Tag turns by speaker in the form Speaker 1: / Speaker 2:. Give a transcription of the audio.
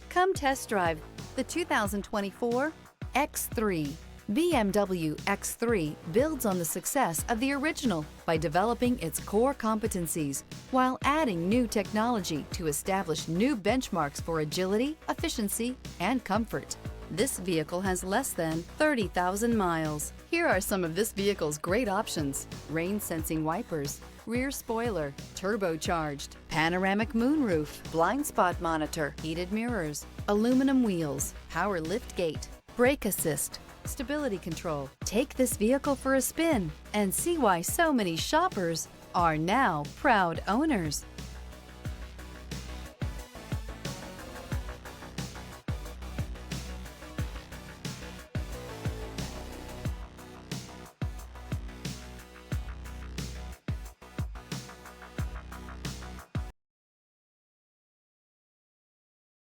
Speaker 1: Come test drive the 2024 X3. BMW X3 builds on the success of the original by developing its core competencies while adding new technology to establish new benchmarks for agility, efficiency, and comfort. This vehicle has less than 30,000 miles. Here are some of this vehicle's great options: rain-sensing wipers, rear spoiler, turbocharged, panoramic moonroof, blind spot monitor, heated mirrors, aluminum wheels, power lift gate, brake assist, stability control. Take this vehicle for a spin and see why so many shoppers are now proud owners.